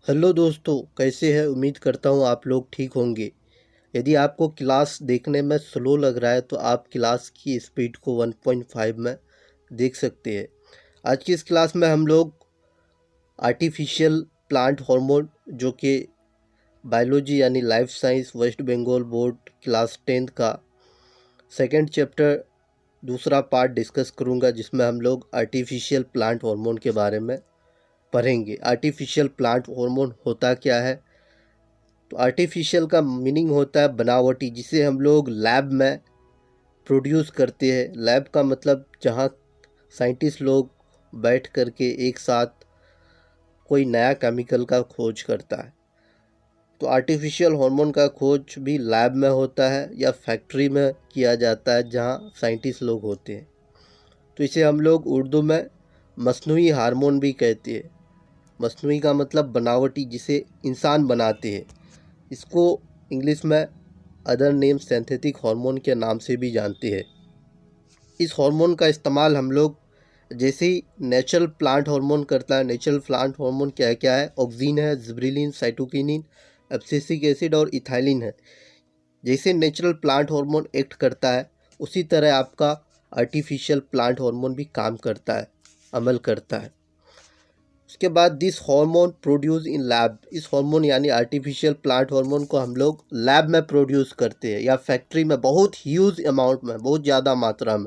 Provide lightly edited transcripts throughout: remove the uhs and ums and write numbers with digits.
Hello दोस्तों, कैसे हैं। उम्मीद करता हूँ आप लोग ठीक होंगे। यदि आपको क्लास देखने में स्लो लग रहा है तो आप क्लास की स्पीड को 1.5 में देख सकते हैं। आज की इस क्लास में हम लोग आर्टिफिशियल प्लांट हार्मोन जो कि बायोलॉजी यानी life science West Bengal board class 10th का सेकंड चैप्टर दूसरा पार्ट डिस्कस करूँगा, जिसमें हम लोग आर्टिफिशियल प्लांट हार्मोन के बारे में पढ़ेंगे। आर्टिफिशियल प्लांट हार्मोन होता क्या है? तो आर्टिफिशियल का मीनिंग होता है बनावटी, जिसे हम लोग लैब में प्रोड्यूस करते हैं। लैब का मतलब जहाँ साइंटिस्ट लोग बैठ करके एक साथ कोई नया केमिकल का खोज करता है। तो आर्टिफिशियल हार्मोन का खोज भी लैब में होता है या फैक्ट्री में किया जाता है जहाँ साइंटिस्ट लोग होते हैं। तो इसे हम लोग उर्दू में मस्नूई हार्मोन भी कहते हैं। मस्नूई का मतलब बनावटी, जिसे इंसान बनाते हैं। इसको इंग्लिश में अदर नेम सिंथेटिक हार्मोन के नाम से भी जानते हैं। इस हार्मोन का इस्तेमाल हम लोग जैसे ही नेचुरल प्लांट हार्मोन करता है। नेचुरल प्लांट हार्मोन क्या क्या है? ऑक्सिन है, जिबरेलिन, साइटोकिनिन, एब्सिसिक एसिड और इथाइलिन है। जैसे नेचुरल प्लांट हार्मोन एक्ट करता है, उसी तरह आपका आर्टिफिशियल प्लांट हार्मोन भी काम करता है, अमल करता है। उसके बाद this hormone produce in lab. इस हार्मोन यानी आर्टिफिशियल प्लांट हार्मोन को हम लोग लैब में प्रोड्यूस करते हैं या फैक्ट्री में, बहुत ह्यूज अमाउंट में, बहुत ज़्यादा मात्रा में,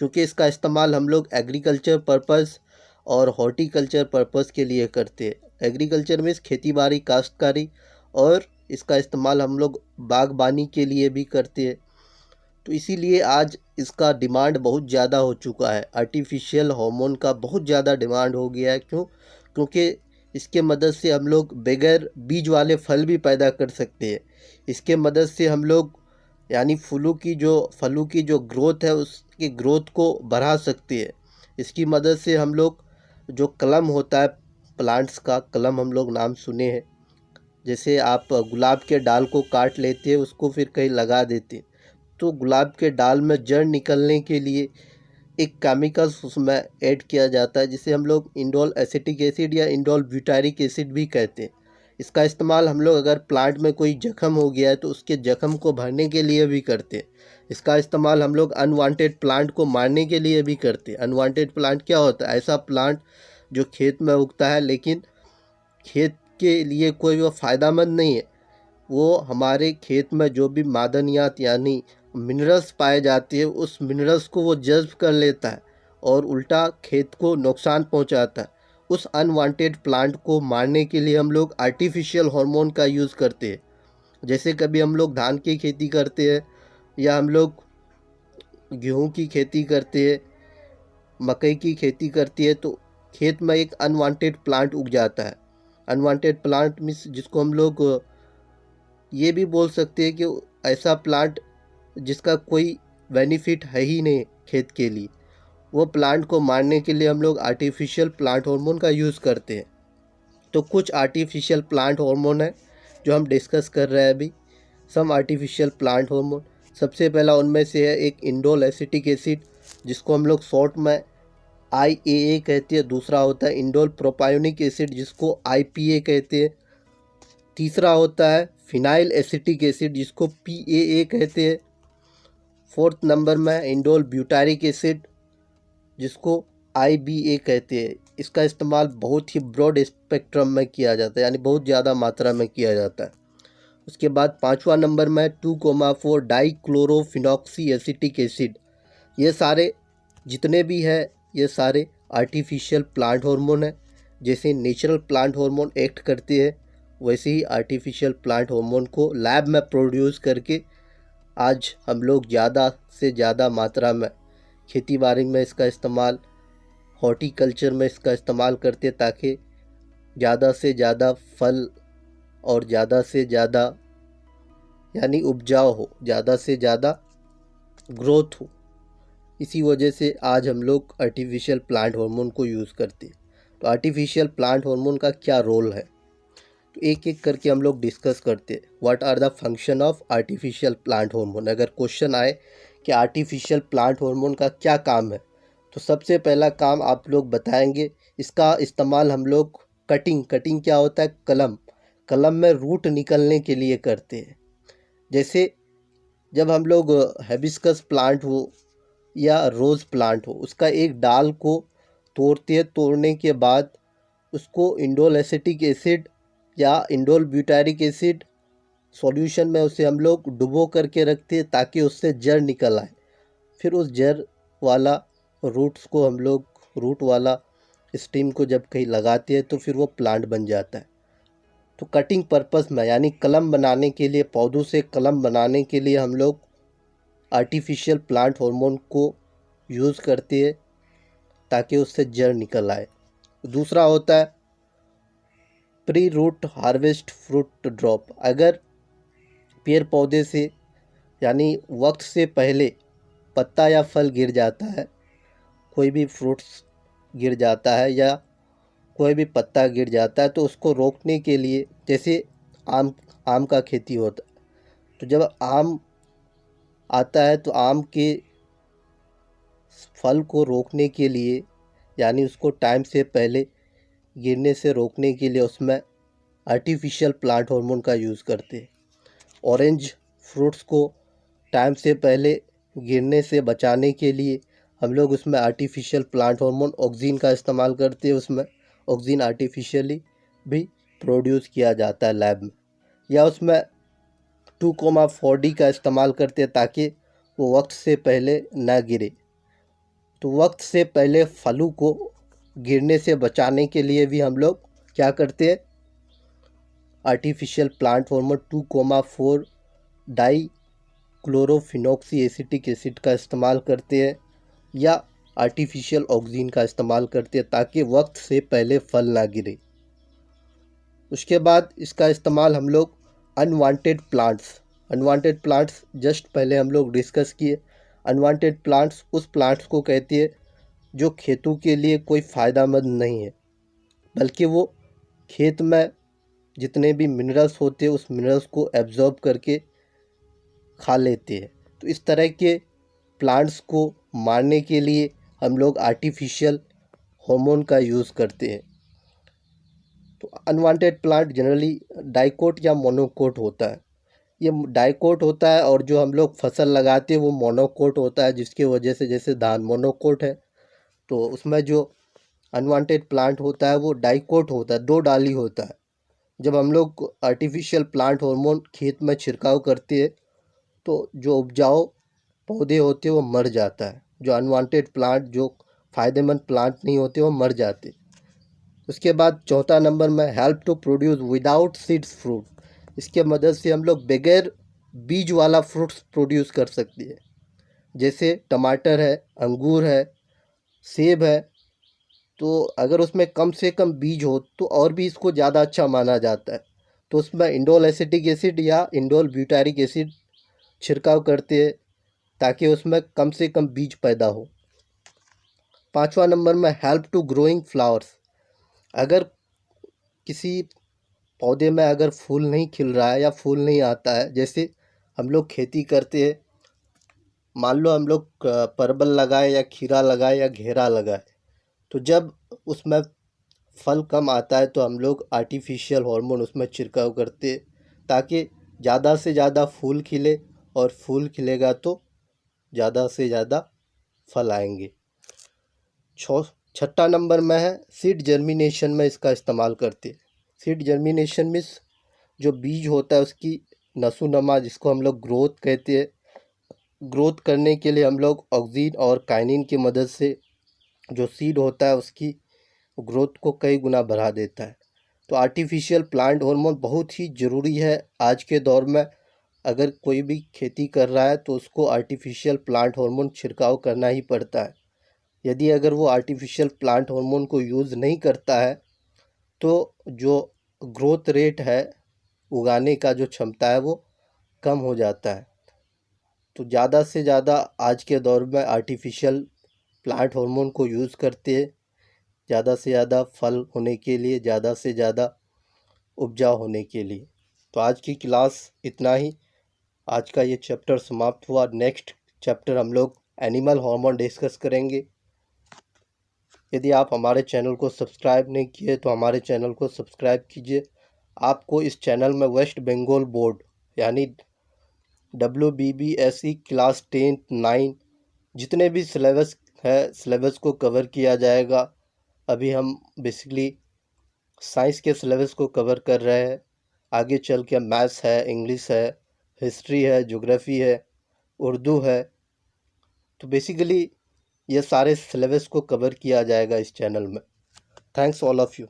क्योंकि इसका इस्तेमाल हम लोग एग्रीकल्चर पर्पस और हॉर्टिकल्चर पर्पस के लिए करते हैं। एग्रीकल्चर में खेती बाड़ी, काश्तकारी, और इसका इस्तेमाल हम लोग बागबानी के लिए भी करते हैं। तो इसीलिए आज इसका डिमांड बहुत ज़्यादा हो चुका है। आर्टिफिशियल हार्मोन का बहुत ज़्यादा डिमांड हो गया है। क्यों? क्योंकि इसके मदद से हम लोग बगैर बीज वाले फल भी पैदा कर सकते हैं। इसके मदद से हम लोग यानी फलों की जो ग्रोथ है, उसकी ग्रोथ को बढ़ा सकते हैं। इसकी मदद से हम लोग जो कलम होता है, प्लांट्स का कलम हम लोग नाम सुने हैं। जैसे आप गुलाब के डाल को काट लेते हैं, उसको फिर कहीं लगा देते हैं, तो गुलाब के डाल में जड़ निकलने के लिए एक केमिकल्स उसमें ऐड किया जाता है, जिसे हम लोग इंडोल एसिटिक एसिड या इंडोल ब्यूटारिक एसिड भी कहते हैं। इसका इस्तेमाल हम लोग अगर प्लांट में कोई जख्म हो गया है तो उसके जख्म को भरने के लिए भी करते हैं। इसका इस्तेमाल हम लोग अनवांटेड प्लांट को मारने के लिए भी करते हैं। अनवांटेड प्लांट क्या होता है? ऐसा प्लांट जो खेत में उगता है लेकिन खेत के लिए कोई वो फ़ायदेमंद नहीं है। वो हमारे खेत में जो भी मादनियात यानी मिनरल्स पाए जाते हैं, उस मिनरल्स को वो जज़्ब कर लेता है और उल्टा खेत को नुकसान पहुंचाता है। उस अनवांटेड प्लांट को मारने के लिए हम लोग आर्टिफिशियल हार्मोन का यूज़ करते हैं। जैसे कभी हम लोग धान की खेती करते हैं या हम लोग गेहूं की खेती करते हैं, मकई की खेती करती है, तो खेत में एक अनवांटेड प्लांट उग जाता है। अनवांटेड प्लांट मीन्स जिसको हम लोग ये भी बोल सकते हैं कि ऐसा प्लांट जिसका कोई बेनिफिट है ही नहीं खेत के लिए। वो प्लांट को मारने के लिए हम लोग आर्टिफिशियल प्लांट हार्मोन का यूज़ करते हैं। तो कुछ आर्टिफिशियल प्लांट हार्मोन है जो हम डिस्कस कर रहे हैं अभी। सम आर्टिफिशियल प्लांट हार्मोन, सबसे पहला उनमें से है एक इंडोल एसिटिक एसिड, जिसको हम लोग शॉर्ट में IAA कहते हैं। दूसरा होता है इंडोल प्रोपायोनिक एसिड, जिसको IPA कहते हैं। तीसरा होता है फिनाइल एसिटिक एसिड, जिसको PAA कहते हैं। फोर्थ नंबर में इंडोल ब्यूटारिक एसिड, जिसको IBA कहते हैं। इसका इस्तेमाल बहुत ही ब्रॉड स्पेक्ट्रम में किया जाता है, यानी बहुत ज़्यादा मात्रा में किया जाता है। उसके बाद पाँचवा नंबर में 2,4 डाइक्लोरोफिनॉक्सी एसिटिक एसिड। ये सारे जितने भी है, ये सारे आर्टिफिशियल प्लांट हार्मोन है। जैसे नेचुरल प्लांट हार्मोन एक्ट करते हैं, वैसे ही आर्टिफिशियल प्लांट हार्मोन को लैब में प्रोड्यूस करके आज हम लोग ज़्यादा से ज़्यादा मात्रा में खेती बाड़ी में इसका इस्तेमाल, हॉर्टिकल्चर में इसका इस्तेमाल करते हैं, ताकि ज़्यादा से ज़्यादा फल और ज़्यादा से ज़्यादा यानी उपजाऊ हो, ज़्यादा से ज़्यादा ग्रोथ हो। इसी वजह से आज हम लोग आर्टिफिशियल प्लांट हार्मोन को यूज़ करते हैं। तो आर्टिफिशियल प्लांट हार्मोन का क्या रोल है, तो एक एक करके हम लोग डिस्कस करते हैं। What are the function of artificial plant hormone. अगर क्वेश्चन आए कि आर्टिफिशियल प्लांट हार्मोन का क्या काम है, तो सबसे पहला काम आप लोग बताएंगे, इसका इस्तेमाल हम लोग कटिंग, कटिंग क्या होता है? कलम, कलम में रूट निकलने के लिए करते हैं। जैसे जब हम लोग हिबिस्कस प्लांट हो या रोज़ प्लांट हो, उसका एक डाल को तोड़ते हैं, तोड़ने के बाद उसको इंडोल एसिटिक एसिड या इंडोल ब्यूटारिक एसिड सॉल्यूशन में उसे हम लोग डुबो करके रखते हैं ताकि उससे जड़ निकल आए। फिर उस जड़ वाला रूट्स को हम लोग, रूट वाला स्टीम को जब कहीं लगाते हैं तो फिर वो प्लांट बन जाता है। तो कटिंग पर्पस में यानी कलम बनाने के लिए, पौधों से कलम बनाने के लिए हम लोग आर्टिफिशियल प्लांट हार्मोन को यूज़ करते हैं ताकि उससे जड़ निकल आए। दूसरा होता है pre root harvest fruit drop. अगर पेड़ पौधे से यानी वक्त से पहले पत्ता या फल गिर जाता है, कोई भी फ्रूट्स गिर जाता है या कोई भी पत्ता गिर जाता है, तो उसको रोकने के लिए, जैसे आम आम का खेती होता है, तो जब आम आता है तो आम के फल को रोकने के लिए यानी उसको टाइम से पहले गिरने से रोकने के लिए उसमें आर्टिफिशियल प्लांट हार्मोन का यूज़ करते हैं। ऑरेंज फ्रूट्स को टाइम से पहले गिरने से बचाने के लिए हम लोग उसमें आर्टिफिशियल प्लांट हार्मोन ऑक्सीन का इस्तेमाल करते हैं। उसमें ऑक्सीन आर्टिफिशियली भी प्रोड्यूस किया जाता है लैब में, या उसमें 2,4-D का इस्तेमाल करते हैं ताकि वो वक्त से पहले ना गिरे। तो वक्त से पहले फलों को गिरने से बचाने के लिए भी हम लोग क्या करते हैं? Artificial plant hormone 2,4 di chlorophenoxy acetic acid का इस्तेमाल करते हैं या आर्टिफिशियल ऑक्सीन का इस्तेमाल करते हैं ताकि वक्त से पहले फल ना गिरे। उसके बाद इसका इस्तेमाल हम लोग अनवांटेड प्लांट्स जस्ट पहले हम लोग डिस्कस किए। अनवांटेड प्लांट्स उस प्लांट्स को कहते हैं जो खेतों के लिए कोई फ़ायदेमंद नहीं है, बल्कि वो खेत में जितने भी मिनरल्स होते हैं उस मिनरल्स को एब्जॉर्ब करके खा लेते हैं। तो इस तरह के प्लांट्स को मारने के लिए हम लोग आर्टिफिशियल हार्मोन का यूज़ करते हैं। तो अनवांटेड प्लांट जनरली डाइकोट या मोनोकोट होता है। ये डाइकोट होता है और जो हम लोग फसल लगाते हैं वो मोनोकोट होता है, जिसकी वजह से, जैसे धान मोनोकोट है तो उसमें जो अनवांटेड प्लांट होता है वो डाइकोट होता है, 2 डाली होता है। जब हम लोग आर्टिफिशियल प्लांट हार्मोन खेत में छिड़काव करते हैं तो जो उपजाऊ पौधे होते हैं वो मर जाता है। जो अनवांटेड प्लांट, जो फ़ायदेमंद प्लांट नहीं होते, वो मर जाते। उसके बाद चौथा नंबर में help to produce without seeds fruit. इसके मदद से हम लोग बगैर बीज वाला फ्रूट्स प्रोड्यूस कर सकते हैं। जैसे टमाटर है, अंगूर है, सेब है, तो अगर उसमें कम से कम बीज हो तो और भी इसको ज़्यादा अच्छा माना जाता है। तो उसमें इंडोल एसिटिक एसिड या इंडोल ब्यूटारिक एसिड छिड़काव करते हैं ताकि उसमें कम से कम बीज पैदा हो। 5वां नंबर में हेल्प टू ग्रोइंग फ्लावर्स। अगर किसी पौधे में अगर फूल नहीं खिल रहा है या फूल नहीं आता है, जैसे हम लोग खेती करते हैं, मान लो हम लोग परवल लगाए या खीरा लगाए या घेरा लगाए, तो जब उसमें फल कम आता है तो हम लोग आर्टिफिशियल हार्मोन उसमें छिड़काव करते हैं ताकि ज़्यादा से ज़्यादा फूल खिले, और फूल खिलेगा तो ज़्यादा से ज़्यादा फल आएंगे। 6ठा नंबर में है सीड जर्मिनेशन में इसका इस्तेमाल करते हैं। सीड जर्मिनेशन मीन्स जो बीज होता है उसकी नशोनुमा, जिसको हम लोग ग्रोथ कहते हैं, ग्रोथ करने के लिए हम लोग ऑक्सीन और काइनिन की मदद से जो सीड होता है उसकी ग्रोथ को कई गुना बढ़ा देता है। तो आर्टिफिशियल प्लांट हार्मोन बहुत ही ज़रूरी है आज के दौर में। अगर कोई भी खेती कर रहा है तो उसको आर्टिफिशियल प्लांट हार्मोन छिड़काव करना ही पड़ता है। यदि अगर वो आर्टिफिशियल प्लांट हार्मोन को यूज़ नहीं करता है तो जो ग्रोथ रेट है, उगाने का जो क्षमता है, वो कम हो जाता है। तो ज़्यादा से ज़्यादा आज के दौर में आर्टिफिशियल प्लांट हार्मोन को यूज़ करते हैं ज़्यादा से ज़्यादा फल होने के लिए, ज़्यादा से ज़्यादा उपजाऊ होने के लिए। तो आज की क्लास इतना ही। आज का ये चैप्टर समाप्त हुआ। नेक्स्ट चैप्टर हम लोग एनिमल हार्मोन डिस्कस करेंगे। यदि आप हमारे चैनल को सब्सक्राइब नहीं किए तो हमारे चैनल को सब्सक्राइब कीजिए। आपको इस चैनल में वेस्ट बंगाल बोर्ड यानी WBBSE क्लास 10, 9 जितने भी सिलेबस है सिलेबस को कवर किया जाएगा। अभी हम बेसिकली साइंस के सिलेबस को कवर कर रहे हैं। आगे चल के मैथ्स है, इंग्लिश है, हिस्ट्री है, ज्योग्राफी है, उर्दू है। तो बेसिकली ये सारे सिलेबस को कवर किया जाएगा इस चैनल में। Thanks all of you.